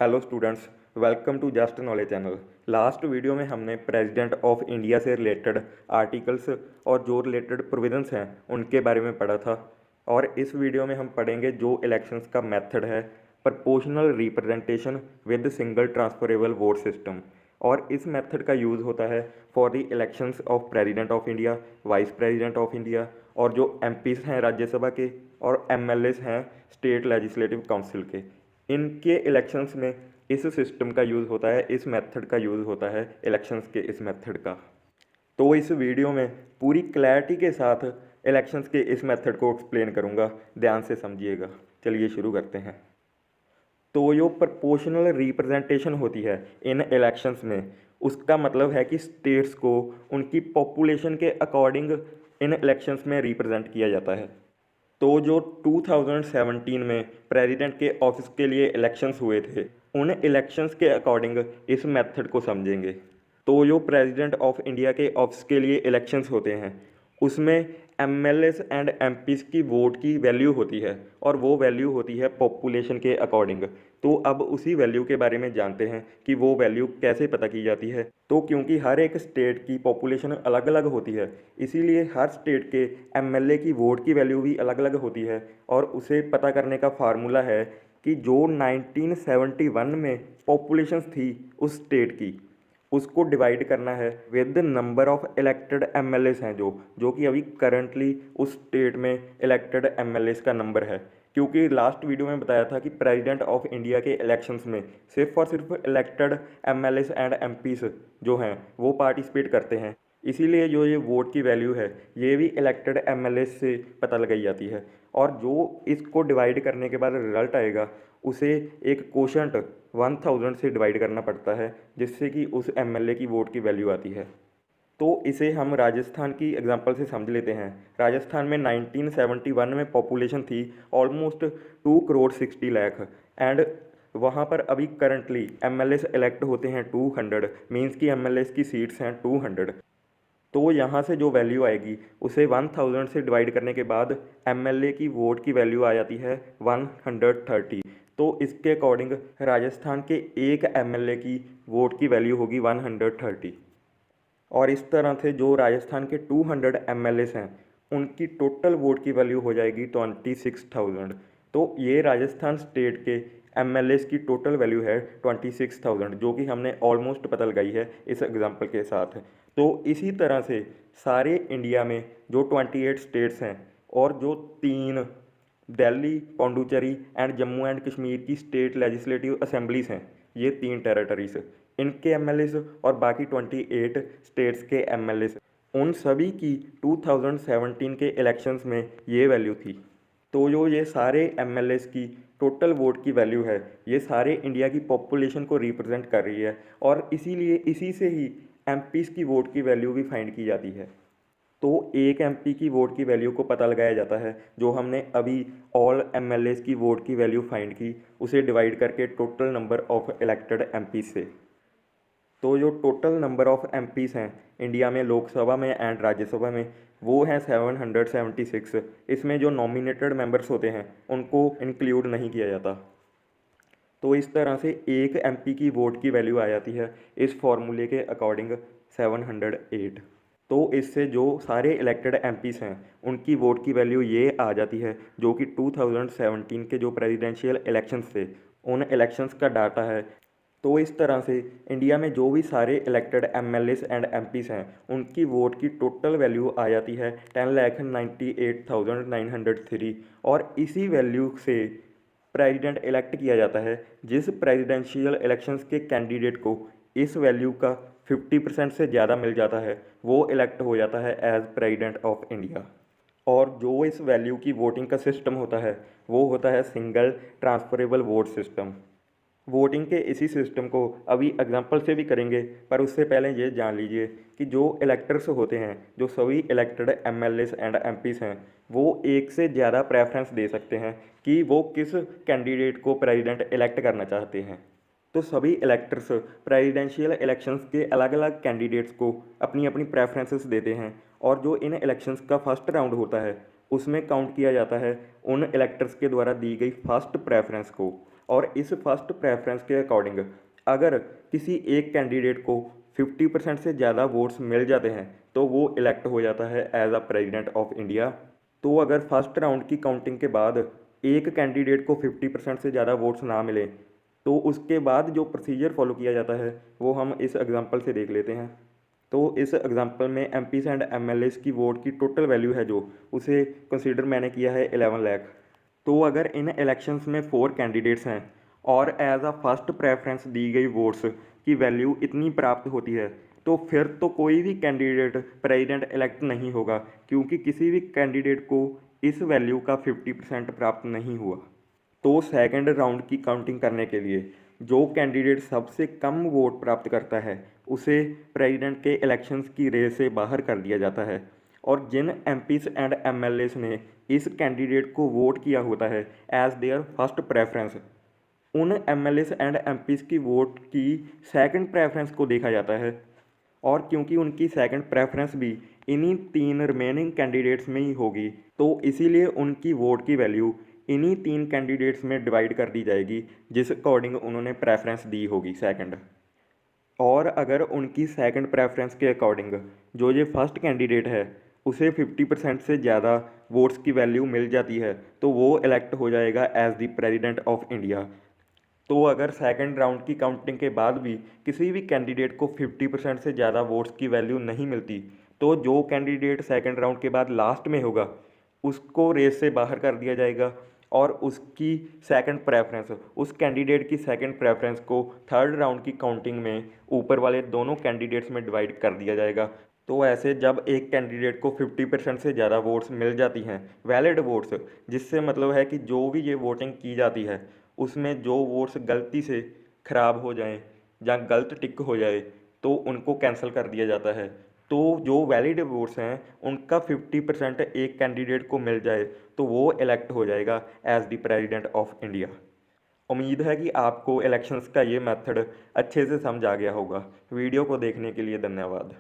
Hello students, welcome to Just Knowledge channel. Last video में हमने president of India से related articles और जो रिलेटेड प्रोविजंस हैं उनके बारे में पढ़ा था। और इस वीडियो में हम पढ़ेंगे जो इलेक्शंस का मेथड है, proportional representation with single transferable vote system. और इस मेथड का यूज़ होता है for the elections of president of India, vice president of India, और जो एमपीज़ हैं राज्यसभा के और एमएलएस हैं स्टेट लेजिस्लेटिव काउंसिल के। इनके इलेक्शंस में इस सिस्टम का यूज़ होता है, इस मेथड का यूज़ होता है इलेक्शंस के इस मेथड का। तो इस वीडियो में पूरी क्लैरिटी के साथ इलेक्शंस के इस मेथड को एक्सप्लेन करूँगा, ध्यान से समझिएगा। चलिए शुरू करते हैं। तो जो प्रपोर्शनल रिप्रेजेंटेशन होती है इन इलेक्शंस में, उसका मतलब है कि स्टेट्स को उनकी पॉपुलेशन के अकॉर्डिंग इन इलेक्शंस में रिप्रेजेंट किया जाता है। तो जो 2017 में प्रेसिडेंट के ऑफिस के लिए इलेक्शंस हुए थे, उन इलेक्शंस के अकॉर्डिंग इस मेथड को समझेंगे। तो जो प्रेसिडेंट ऑफ इंडिया के ऑफिस के लिए इलेक्शंस होते हैं, उसमें एमएलएस एंड एमपीज़ की वोट की वैल्यू होती है, और वो वैल्यू होती है पॉपुलेशन के अकॉर्डिंग। तो अब उसी वैल्यू के बारे में जानते हैं कि वो वैल्यू कैसे पता की जाती है। तो क्योंकि हर एक स्टेट की पॉपुलेशन अलग अलग होती है, इसीलिए हर स्टेट के एमएलए की वोट की वैल्यू भी अलग अलग होती है। और उसे पता करने का फार्मूला है कि जो 1971 में पॉपुलेशन थी उस स्टेट की, उसको डिवाइड करना है with number of elected MLAs हैं जो कि अभी करंटली उस स्टेट में इलेक्टेड एमएलएस का नंबर है। क्योंकि लास्ट वीडियो में बताया था कि प्रेसिडेंट ऑफ इंडिया के इलेक्शंस में सिर्फ और सिर्फ इलेक्टेड एमएलएस एंड एमपीस जो हैं वो पार्टिसिपेट करते हैं। इसीलिए जो ये वोट की वैल्यू है ये भी इलेक्टेड एमएलएस से पता लगाई जाती है। और जो इसको डिवाइड करने के बाद रिजल्ट आएगा उसे एक कोशंट 1000 से डिवाइड करना पड़ता है, जिससे कि उस एमएलए की वोट की वैल्यू आती है। तो इसे हम राजस्थान की एग्जांपल से समझ लेते हैं। राजस्थान में 1971 में पॉपुलेशन थी ऑलमोस्ट 2 करोड़ 60 लाख, एंड वहाँ पर अभी करंटली एमएलएस इलेक्ट होते हैं 200, मींस की एमएलएस की सीट्स हैं 200। तो यहाँ से जो वैल्यू आएगी उसे 1000 से डिवाइड करने के बाद एमएलए की वोट की वैल्यू आ जाती है 130। तो इसके अकॉर्डिंग राजस्थान के एक एमएलए की वोट की वैल्यू होगी 130। और इस तरह से जो राजस्थान के 200 एमएलएस हैं उनकी टोटल वोट की वैल्यू हो जाएगी 26,000। तो ये राजस्थान स्टेट के एमएलएस की टोटल वैल्यू है 26,000, जो कि हमने ऑलमोस्ट पता लगाई है इस एग्जांपल के साथ। तो इसी तरह से सारे इंडिया में जो 28 स्टेट्स हैं और जो 3 दिल्ली, पौंडुचेरी एंड जम्मू एंड कश्मीर की स्टेट लेजिस्लेटिव असेंबलीज हैं, ये 3 टेरिटरीज, इनके एमएलएस और बाकी 28 स्टेट्स के एमएलएस, उन सभी की 2017 के इलेक्शंस में ये वैल्यू थी। तो जो ये सारे एमएलएस की टोटल वोट की वैल्यू है ये सारे इंडिया की पॉपुलेशन को रिप्रेजेंट कर रही है, और इसीलिए इसी से ही एमपीज़ की वोट की वैल्यू भी फाइंड की जाती है। तो एक एमपी की वोट की वैल्यू को पता लगाया जाता है, जो हमने अभी ऑल एमएलएस की वोट की वैल्यू फाइंड की, उसे डिवाइड करके total number of elected MP से। तो जो टोटल नंबर ऑफ एमपीज़ हैं इंडिया में लोकसभा में एंड राज्यसभा में वो हैं 776। इसमें जो नॉमिनेटेड मेंबर्स होते हैं उनको इंक्लूड नहीं किया जाता। तो इस तरह से एक एमपी की वोट की वैल्यू आ जाती है इस फॉर्मूले के अकॉर्डिंग 708। तो इससे जो सारे इलेक्टेड एमपीज़ हैं उनकी वोट की वैल्यू ये आ जाती है, जो कि 2017 के जो प्रेसिडेंशियल इलेक्शंस थे उन इलेक्शंस का डाटा है। तो इस तरह से इंडिया में जो भी सारे इलेक्टेड एमएलएस एंड एमपीज़ हैं उनकी वोट की टोटल वैल्यू आ जाती है 10,98,903। और इसी वैल्यू से प्रेसिडेंट इलेक्ट किया जाता है। जिस प्रेसिडेंशियल इलेक्शंस के कैंडिडेट को इस वैल्यू का 50% से ज़्यादा मिल जाता है वो इलेक्ट हो जाता है एज प्रेसिडेंट ऑफ इंडिया। और जो इस वैल्यू की वोटिंग का सिस्टम होता है वो होता है single transferable vote system. Voting के इसी सिस्टम को अभी एग्जांपल से भी करेंगे, पर उससे पहले ये जान लीजिए कि जो इलेक्टर्स होते हैं, जो सभी इलेक्टेड एमएलएस एंड एमपीज़ हैं, वो एक से ज़्यादा प्रेफरेंस दे सकते हैं कि वो किस कैंडिडेट को प्रेसिडेंट इलेक्ट करना चाहते हैं। तो सभी इलेक्टर्स प्रेसिडेंशियल इलेक्शंस के अलग अलग कैंडिडेट्स को अपनी अपनी प्रेफरेंसेस देते हैं, और जो इन इलेक्शंस का फर्स्ट राउंड होता है उसमें काउंट किया जाता है उन इलेक्टर्स के द्वारा दी गई फर्स्ट प्रेफरेंस को। और इस फर्स्ट प्रेफरेंस के अकॉर्डिंग अगर किसी एक कैंडिडेट को 50% से ज़्यादा वोट्स मिल जाते हैं तो वो इलेक्ट हो जाता है as a president of India. तो अगर फर्स्ट राउंड की काउंटिंग के बाद एक कैंडिडेट को 50% से ज़्यादा वोट्स ना मिले तो उसके बाद जो प्रोसीजर फॉलो किया जाता है वो हम इस एग्जांपल से देख लेते हैं। तो इस एग्जांपल में एमपीज़ एंड एमएलएस की वोट की टोटल वैल्यू है जो उसे कंसीडर मैंने किया है 11 लाख। तो अगर इन इलेक्शंस में 4 कैंडिडेट्स हैं और एज अ फर्स्ट प्रेफरेंस दी गई वोट्स की वैल्यू इतनी प्राप्त होती है तो फिर तो कोई भी कैंडिडेट प्रेसिडेंट इलेक्ट नहीं होगा, क्योंकि किसी भी कैंडिडेट को इस वैल्यू का 50% प्राप्त नहीं हुआ। तो सेकंड राउंड की काउंटिंग करने के लिए जो कैंडिडेट सबसे कम वोट प्राप्त करता है उसे प्रेसिडेंट के इलेक्शंस की रेस से बाहर कर दिया जाता है। और जिन एमपीज़ एंड एमएलएस ने इस कैंडिडेट को वोट किया होता है एज देयर फर्स्ट प्रेफरेंस, उन एमएलएस एंड एमपीज़ की वोट की सेकंड प्रेफरेंस को देखा जाता है। और क्योंकि उनकी सेकंड प्रेफरेंस भी इन्हीं 3 रिमेनिंग कैंडिडेट्स में ही होगी तो इसीलिए उनकी वोट की वैल्यू इन्हीं 3 कैंडिडेट्स में डिवाइड कर दी जाएगी जिस अकॉर्डिंग उन्होंने प्रेफरेंस दी होगी सेकंड। और अगर उनकी सेकंड प्रेफरेंस के अकॉर्डिंग जो ये फर्स्ट कैंडिडेट है उसे 50% से ज़्यादा वोट्स की वैल्यू मिल जाती है तो वो इलेक्ट हो जाएगा as the president of India. तो अगर सेकंड राउंड की काउंटिंग के बाद भी किसी भी कैंडिडेट को 50% से ज़्यादा वोट्स की वैल्यू नहीं मिलती तो जो कैंडिडेट सेकंड राउंड के बाद लास्ट में होगा उसको रेस से बाहर कर दिया जाएगा और उसकी सेकंड प्रेफरेंस उस कैंडिडेट की सेकंड प्रेफरेंस को थर्ड राउंड की काउंटिंग में ऊपर वाले दोनों कैंडिडेट्स में डिवाइड कर दिया जाएगा। तो ऐसे जब एक कैंडिडेट को 50% से ज़्यादा वोट्स मिल जाती हैं वैलिड वोट्स, जिससे मतलब है कि जो भी ये वोटिंग की जाती है उसमें जो वोट्स गलती से ख़राब हो जाएं या गलत टिक हो जाए तो उनको कैंसिल कर दिया जाता है। तो जो वैलिड वोट्स हैं उनका 50% एक कैंडिडेट को मिल जाए तो वो इलेक्ट हो जाएगा as the president of India. उम्मीद है कि आपको इलेक्शंस का ये मेथड अच्छे से समझ आ गया होगा। वीडियो को देखने के लिए धन्यवाद।